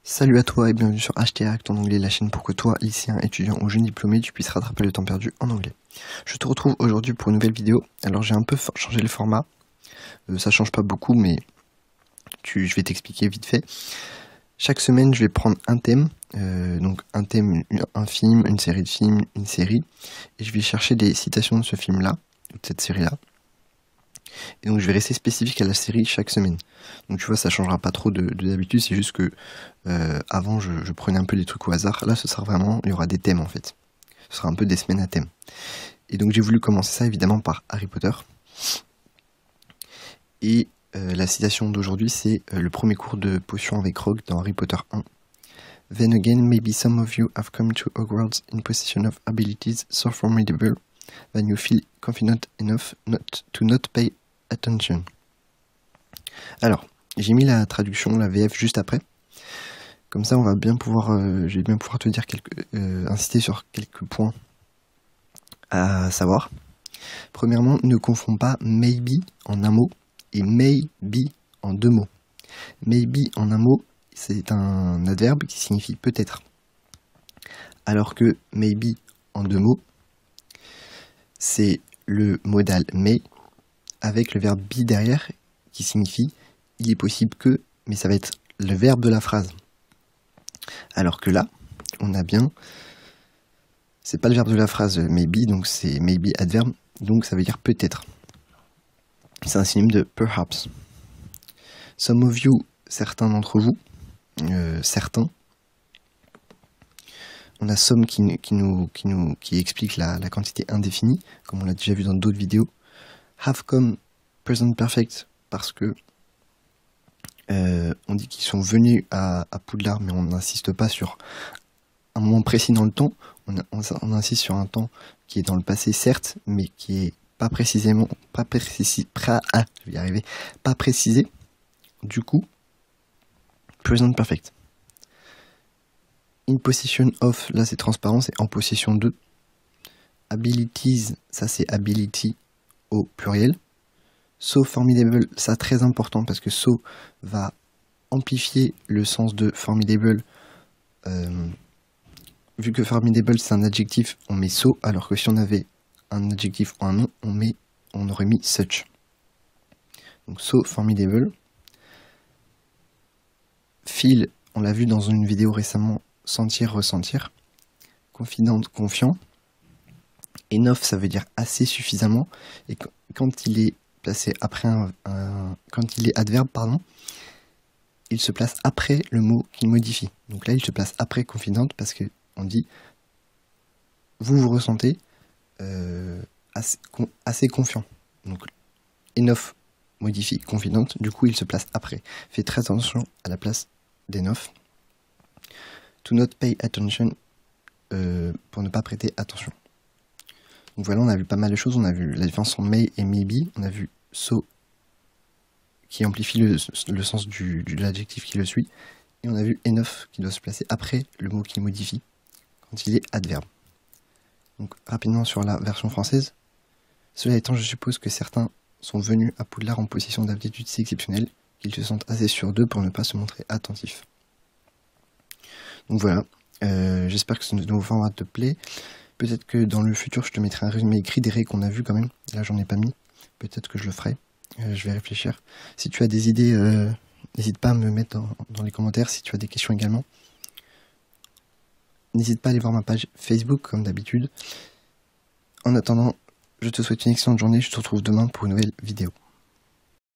Salut à toi et bienvenue sur HTAct en anglais, la chaîne pour que toi, lycéen, étudiant ou jeune diplômé, tu puisses rattraper le temps perdu en anglais. Je te retrouve aujourd'hui pour une nouvelle vidéo. Alors j'ai un peu changé le format, ça change pas beaucoup mais je vais t'expliquer vite fait. Chaque semaine je vais prendre un thème, un film, une série de films, une série, et je vais chercher des citations de ce film-là, de cette série-là. Et donc je vais rester spécifique à la série chaque semaine. Donc tu vois, ça changera pas trop de d'habitude, c'est juste que avant je prenais un peu des trucs au hasard. Là ce sera vraiment, il y aura des thèmes en fait. Ce sera un peu des semaines à thème. Et donc j'ai voulu commencer ça évidemment par Harry Potter. Et la citation d'aujourd'hui c'est le premier cours de potion avec Rogue dans Harry Potter 1. Then again, maybe some of you have come to Hogwarts in possession of abilities so formidable that you feel confident enough to not pay attention. Alors, j'ai mis la traduction, la VF juste après. Comme ça, on va bien pouvoir, je vais bien pouvoir te dire insister sur quelques points à savoir. Premièrement, ne confonds pas maybe en un mot et maybe en deux mots. Maybe en un mot, c'est un adverbe qui signifie peut-être. Alors que maybe en deux mots, c'est le modal may avec le verbe be derrière qui signifie il est possible que, mais ça va être le verbe de la phrase. Alors que là, on a bien, c'est pas le verbe de la phrase maybe, donc c'est maybe adverbe, donc ça veut dire peut-être. C'est un synonyme de perhaps. Some of you, certains d'entre vous, certains. On a some qui explique la quantité indéfinie, comme on l'a déjà vu dans d'autres vidéos. Have come present perfect parce que on dit qu'ils sont venus à Poudlard, mais on n'insiste pas sur un moment précis dans le temps. On insiste sur un temps qui est dans le passé, certes, mais qui est pas précisément, pas précisé. Du coup, present perfect. In possession of, là c'est transparent, c'est en possession de. Abilities, ça c'est ability au pluriel. So formidable, ça très important parce que so va amplifier le sens de formidable. Vu que formidable c'est un adjectif, on met so, alors que si on avait un adjectif ou un nom, on aurait mis such. Donc so formidable. Feel, on l'a vu dans une vidéo récemment, sentir, ressentir. Confident, confiant. Enough, ça veut dire assez, suffisamment. Et quand il est placé après quand il est adverbe, pardon, il se place après le mot qu'il modifie. Donc là, il se place après confident parce que on dit vous ressentez assez confiant. Donc enough modifie confident, du coup il se place après. Fais très attention à la place d'enough. To not pay attention, pour ne pas prêter attention. Donc voilà, on a vu pas mal de choses. On a vu la différence entre may et maybe. On a vu so qui amplifie le sens de l'adjectif qui le suit. Et on a vu enough qui doit se placer après le mot qui modifie quand il est adverbe. Donc rapidement sur la version française. Cela étant, je suppose que certains sont venus à Poudlard en possession d'aptitudes si exceptionnelles qu'ils se sentent assez sûrs d'eux pour ne pas se montrer attentifs. Donc voilà, j'espère que ce nouveau format te plaît. Peut-être que dans le futur, je te mettrai un résumé écrit des règles qu'on a vues quand même. Là, j'en ai pas mis. Peut-être que je le ferai. Je vais réfléchir. Si tu as des idées, n'hésite pas à me mettre dans les commentaires. Si tu as des questions également, n'hésite pas à aller voir ma page Facebook, comme d'habitude. En attendant, je te souhaite une excellente journée. Je te retrouve demain pour une nouvelle vidéo.